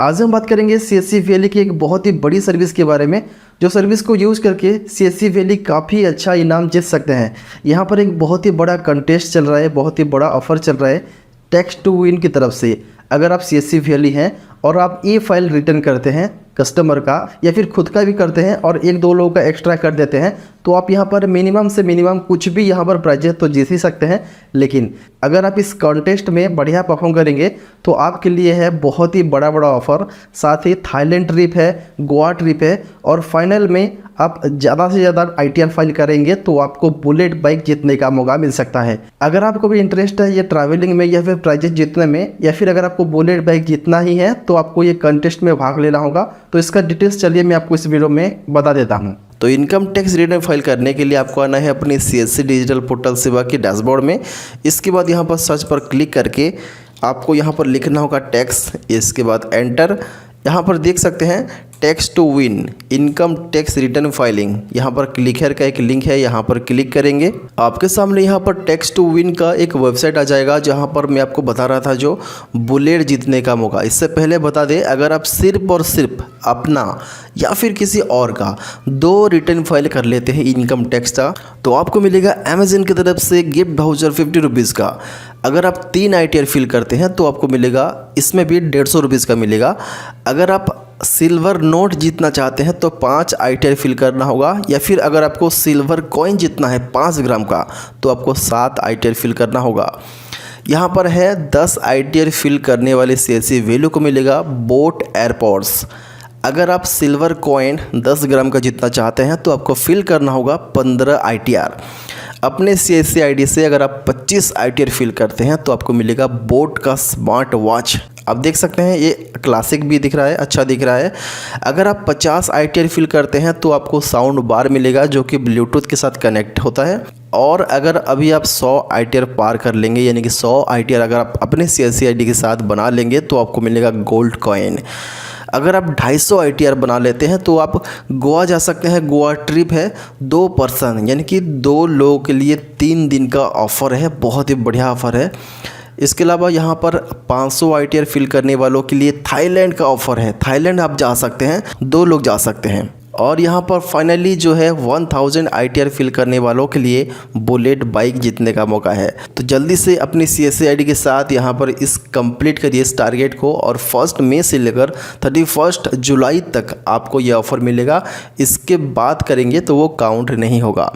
आज हम बात करेंगे CSC वैली की एक बहुत ही बड़ी सर्विस के बारे में, जो सर्विस को यूज़ करके CSC वैली काफ़ी अच्छा इनाम जीत सकते हैं। यहाँ पर एक बहुत ही बड़ा कंटेस्ट चल रहा है, बहुत ही बड़ा ऑफर चल रहा है टैक्स टू विन की तरफ से। अगर आप CSC वैली हैं और आप ई फाइल रिटर्न करते हैं कस्टमर का या फिर खुद का भी करते हैं और एक दो लोगों का एक्स्ट्रा कर देते हैं, तो आप यहाँ पर मिनिमम से मिनिमम कुछ भी यहाँ पर प्राइजेस तो जीत ही सकते हैं। लेकिन अगर आप इस कॉन्टेस्ट में बढ़िया परफॉर्म करेंगे तो आपके लिए है बहुत ही बड़ा ऑफर। साथ ही थाईलैंड ट्रिप है, गोवा ट्रिप है और फाइनल में आप ज़्यादा से ज़्यादा ITR फाइल करेंगे तो आपको बुलेट बाइक जीतने का मौका मिल सकता है। अगर आपको भी इंटरेस्ट है ये ट्रैवलिंग में या फिर प्राइजेस जीतने में, या फिर अगर आपको बुलेट बाइक जीतना ही है तो आपको ये कंटेस्ट में भाग लेना होगा। तो इसका डिटेल्स चलिए मैं आपको इस वीडियो में बता देता हूँ। तो इनकम टैक्स रिटर्न फाइल करने के लिए आपको आना है अपनी CSC डिजिटल पोर्टल सेवा के डैशबोर्ड में। इसके बाद यहाँ पर सर्च पर क्लिक करके आपको यहाँ पर लिखना होगा टैक्स, इसके बाद एंटर। यहाँ पर देख सकते हैं tax two win income tax return filing, यहाँ पर क्लिकर का एक लिंक है, यहाँ पर क्लिक करेंगे। आपके सामने यहाँ पर टैक्स टू विन का एक वेबसाइट आ जाएगा जहाँ पर मैं आपको बता रहा था जो बुलेट जीतने का मौका। इससे पहले बता दें, अगर आप सिर्फ और सिर्फ अपना या फिर किसी और का 2 रिटर्न फाइल कर लेते हैं इनकम टैक्स का, तो आपको मिलेगा अमेजन की तरफ से गिफ्ट वाउचर 50 रुपीज़ का। अगर आप 3 ITR फिल करते हैं तो आपको मिलेगा इसमें भी 150 रुपीज़ का मिलेगा। अगर आप सिल्वर नोट जीतना चाहते हैं तो 5 ITR फिल करना होगा, या फिर अगर आपको सिल्वर कॉइन जीतना है 5 ग्राम का तो आपको 7 ITR फिल करना होगा। यहाँ पर है 10 ITR फिल करने वाले CSC वैल्यू को मिलेगा बोट एयरपोर्ट्स। अगर आप सिल्वर कॉइन 10 ग्राम का जीतना चाहते हैं तो आपको फिल करना होगा 15 ITR। अपने CSC ID से अगर आप 25 ITR फिल करते हैं तो आपको मिलेगा बोट का स्मार्ट वॉच। आप देख सकते हैं ये क्लासिक भी दिख रहा है, अच्छा दिख रहा है। अगर आप 50 ITR फिल करते हैं तो आपको साउंड बार मिलेगा जो कि ब्लूटूथ के साथ कनेक्ट होता है। और अगर अभी आप 100 ITR पार कर लेंगे, यानी कि 100 ITR अगर आप अपने CSC ID के साथ बना लेंगे तो आपको मिलेगा गोल्ड कॉइन। अगर आप 250 ITR बना लेते हैं तो आप गोवा जा सकते हैं। गोवा ट्रिप है 2 पर्सन, यानी कि 2 लोगों के लिए 3 दिन का ऑफ़र है, बहुत ही बढ़िया ऑफ़र है। इसके अलावा यहाँ पर 500 ITR फिल करने वालों के लिए थाईलैंड का ऑफ़र है, थाईलैंड आप जा सकते हैं, 2 लोग जा सकते हैं। और यहाँ पर फाइनली जो है 1000 ITR फिल करने वालों के लिए बुलेट बाइक जीतने का मौका है। तो जल्दी से अपनी CSC ID के साथ यहाँ पर इस कंप्लीट करिए इस टारगेट को, और 1 मई से लेकर 31 जुलाई तक आपको ये ऑफ़र मिलेगा। इसके बाद करेंगे तो वो काउंट नहीं होगा।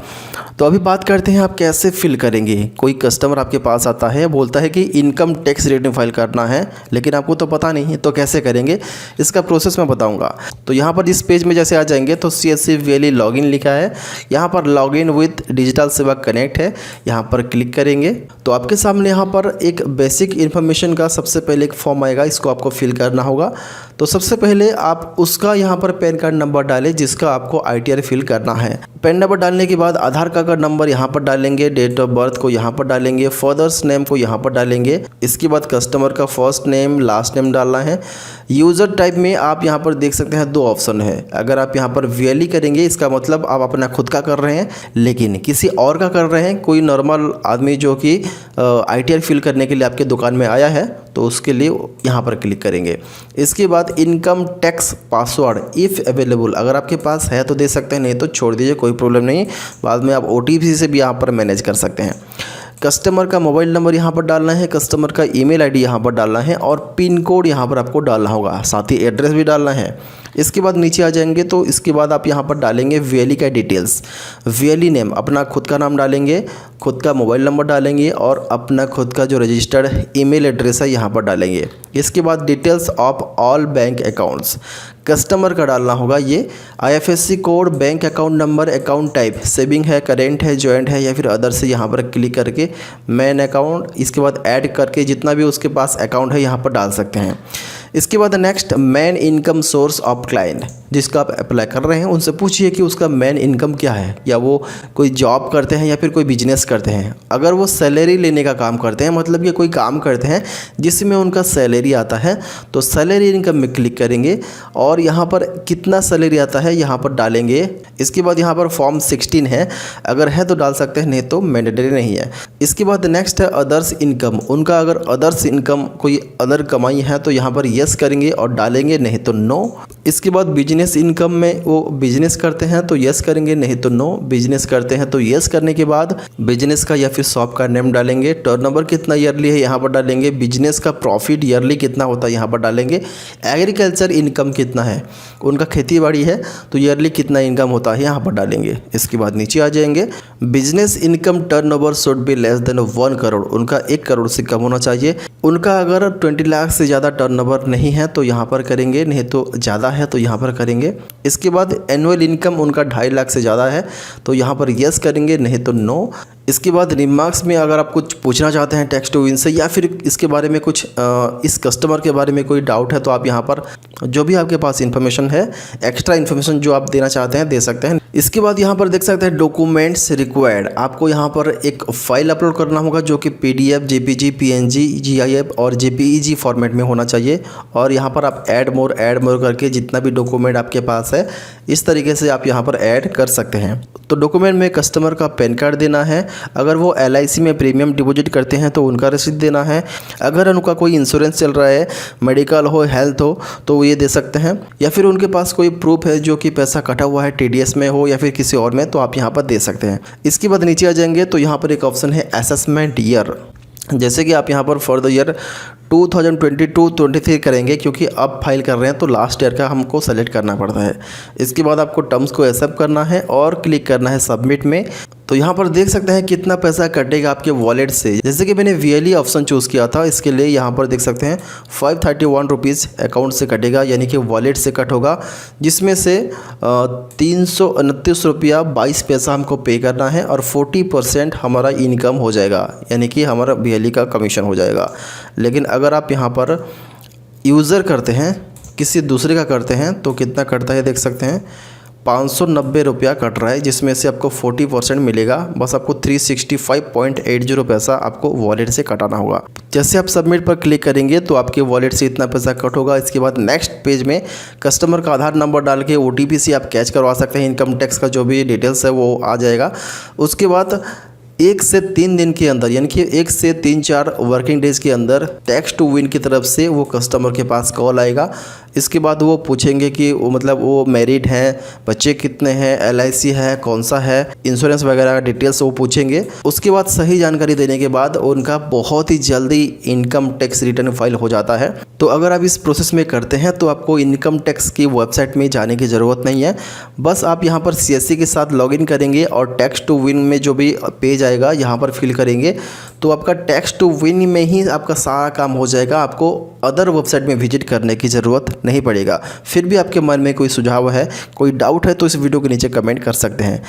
तो अभी बात करते हैं आप कैसे फिल करेंगे। कोई कस्टमर आपके पास आता है, बोलता है कि इनकम टैक्स रिटर्न फाइल करना है, लेकिन आपको तो पता नहीं है, तो कैसे करेंगे इसका प्रोसेस मैं बताऊंगा। तो यहाँ पर इस पेज में जैसे आ जाएंगे तो CSC वैली लॉगिन लिखा है, यहाँ पर लॉगिन विद डिजिटल सेवा कनेक्ट है, यहाँ पर क्लिक करेंगे तो आपके सामने यहाँ पर एक बेसिक इन्फॉर्मेशन का सबसे पहले एक फॉर्म आएगा, इसको आपको फिल करना होगा। तो सबसे पहले आप उसका यहाँ पर पैन कार्ड नंबर डालें जिसका आपको ITR फिल करना है। पैन नंबर डालने के बाद आधार कार्ड का नंबर यहाँ पर डालेंगे, डेट ऑफ बर्थ को यहाँ पर डालेंगे, फादर्स नेम को यहाँ पर डालेंगे। इसके बाद कस्टमर का फर्स्ट नेम लास्ट नेम डालना है। यूज़र टाइप में आप यहाँ पर देख सकते हैं 2 ऑप्शन है। अगर आप यहाँ पर वैली करेंगे इसका मतलब आप अपना खुद का कर रहे हैं, लेकिन किसी और का कर रहे हैं, कोई नॉर्मल आदमी जो कि ITR फिल करने के लिए आपके दुकान में आया है, तो उसके लिए यहाँ पर क्लिक करेंगे। इसके बाद income tax password if available, अगर आपके पास है तो दे सकते हैं, नहीं तो छोड़ दीजिए, कोई प्रॉब्लम नहीं। बाद में आप OTP से भी यहाँ पर मैनेज कर सकते हैं। कस्टमर का मोबाइल नंबर यहाँ पर डालना है, कस्टमर का ईमेल ID यहाँ पर डालना है और पिन कोड यहाँ पर आपको डालना होगा, साथ ही एड्रेस भी डालना है। इसके बाद नीचे आ जाएंगे तो इसके बाद आप यहाँ पर डालेंगे वैली का डिटेल्स, वैली नेम, अपना खुद का नाम डालेंगे, खुद का मोबाइल नंबर डालेंगे और अपना खुद का जो रजिस्टर्ड ईमेल एड्रेस है यहाँ पर डालेंगे। इसके बाद details of all bank accounts, customer का डालना होगा ये, IFSC code, bank account number, account type, saving है, करेंट है, जॉइंट है या फिर अदर से यहाँ पर क्लिक करके मैन अकाउंट, इसके बाद ऐड करके जितना भी उसके पास अकाउंट है यहाँ पर डाल सकते हैं। इसके बाद next main income source of client, जिसका आप अप्लाई कर रहे हैं उनसे पूछिए कि उसका मेन इनकम क्या है, या वो कोई जॉब करते हैं या फिर कोई बिजनेस करते हैं। अगर वो सैलरी लेने का काम करते हैं, मतलब कि कोई काम करते हैं जिसमें उनका सैलरी आता है, तो सैलरी इनकम में क्लिक करेंगे और यहाँ पर कितना सैलरी आता है यहाँ पर डालेंगे। इसके बाद यहाँ पर फॉर्म 16 है, अगर है तो डाल सकते हैं, नहीं तो मैंडेटरी नहीं है। इसके बाद नेक्स्ट है अदर्स इनकम, उनका अगर अदर्स इनकम कोई अदर कमाई है तो यहाँ पर यस करेंगे और डालेंगे, नहीं तो नो। इसके बाद बिजनेस इनकम में वो बिजनेस करते हैं तो यस करेंगे, नहीं तो नो। बिजनेस करते हैं तो यस करने के बाद बिजनेस का या फिर शॉप का नेम डालेंगे। टर्नओवर कितना ईयरली है यहाँ पर डालेंगे। बिजनेस का प्रॉफिट ईयरली कितना होता है यहाँ पर डालेंगे। एग्रीकल्चर इनकम कितना है, उनका खेती बाड़ी है तो ईयरली कितना इनकम होता है यहाँ पर डालेंगे। इसके बाद नीचे आ जाएंगे। Business income turnover should be less than 1 crore, उनका 1 करोड़ से कम होना चाहिए। उनका अगर 20 लाख से ज़्यादा टर्नओवर नहीं है तो यहाँ पर करेंगे, नहीं तो ज़्यादा है तो यहाँ पर करेंगे। इसके बाद एनुअल इनकम उनका 2.5 लाख से ज़्यादा है तो यहाँ पर यस करेंगे, नहीं तो नो। इसके बाद रिमार्क्स में अगर आप कुछ पूछना चाहते हैं टेक्स्ट टू विन से या फिर इसके बारे में कुछ इस कस्टमर के बारे में कोई डाउट है तो आप यहाँ पर जो भी आपके पास इन्फॉर्मेशन है, एक्स्ट्रा इन्फॉर्मेशन जो आप देना चाहते हैं दे सकते हैं। इसके बाद यहाँ पर देख सकते हैं डॉक्यूमेंट्स रिक्वायर्ड। आपको यहाँ पर एक फाइल अपलोड करना होगा जो कि PDF, JPG, PNG, GIF और JPEG फॉर्मेट में होना चाहिए। और यहाँ पर आप ऐड मोर करके जितना भी डॉक्यूमेंट आपके पास है इस तरीके से आप यहाँ पर ऐड कर सकते हैं। तो डॉक्यूमेंट में कस्टमर का पैन कार्ड देना है। अगर वो LIC में प्रीमियम डिपॉजिट करते हैं तो उनका रसीद देना है। अगर उनका कोई इंश्योरेंस चल रहा है, मेडिकल हो, हेल्थ हो तो ये दे सकते हैं। या फिर उनके पास कोई प्रूफ है जो कि पैसा कटा हुआ है TDS में हो या फिर किसी और में तो आप यहाँ पर दे सकते हैं। इसके बाद नीचे आ जाएंगे तो यहाँ पर एक ऑप्शन है असेसमेंट ईयर। जैसे कि आप यहाँ पर फॉर द ईयर 2022-23 करेंगे क्योंकि अब फाइल कर रहे हैं तो लास्ट ईयर का हमको सेलेक्ट करना पड़ता है। इसके बाद आपको टर्म्स को एक्सेप्ट करना है और क्लिक करना है सबमिट में। तो यहाँ पर देख सकते हैं कितना पैसा कटेगा आपके वॉलेट से। जैसे कि मैंने VLE ऑप्शन चूज़ किया था, इसके लिए यहाँ पर देख सकते हैं 531 रुपीज़ अकाउंट से कटेगा, यानी कि वॉलेट से कट होगा, जिसमें से 329 रुपया 22 पैसा हमको पे करना है और 40% हमारा इनकम हो जाएगा, यानी कि हमारा VLE का कमीशन हो जाएगा। लेकिन अगर आप यहाँ पर यूज़र करते हैं, किसी दूसरे का करते हैं तो कितना कटता है देख सकते हैं, 590 रुपया कट रहा है, जिसमें से आपको 40% मिलेगा। बस आपको 365.80 पैसा आपको वॉलेट से कटाना होगा। जैसे आप सबमिट पर क्लिक करेंगे तो आपके वॉलेट से इतना पैसा कट होगा। इसके बाद नेक्स्ट पेज में कस्टमर का आधार नंबर डाल के OTP से आप कैच करवा सकते हैं। इनकम टैक्स का जो भी डिटेल्स है वो आ जाएगा। उसके बाद 1 से 3 दिन के अंदर, यानी कि 1 से 3-4 वर्किंग डेज़ के अंदर टैक्स टू विन की तरफ से वो कस्टमर के पास कॉल आएगा। इसके बाद वो पूछेंगे कि वो मैरिड हैं, बच्चे कितने हैं, LIC है, कौन सा है, इंश्योरेंस वगैरह का डिटेल्स वो पूछेंगे। उसके बाद सही जानकारी देने के बाद उनका बहुत ही जल्दी इनकम टैक्स रिटर्न फाइल हो जाता है। तो अगर आप इस प्रोसेस में करते हैं तो आपको इनकम टैक्स की वेबसाइट में जाने की ज़रूरत नहीं है। बस आप यहाँ पर CSC के साथ लॉगिन करेंगे और टैक्स टू विन में जो भी पेज आएगा यहाँ पर फिल करेंगे तो आपका टैक्स टू विन में ही आपका सारा काम हो जाएगा। आपको अदर वेबसाइट में विजिट करने की ज़रूरत नहीं पड़ेगा। फिर भी आपके मन में कोई सुझाव है, कोई डाउट है तो इस वीडियो के नीचे कमेंट कर सकते हैं।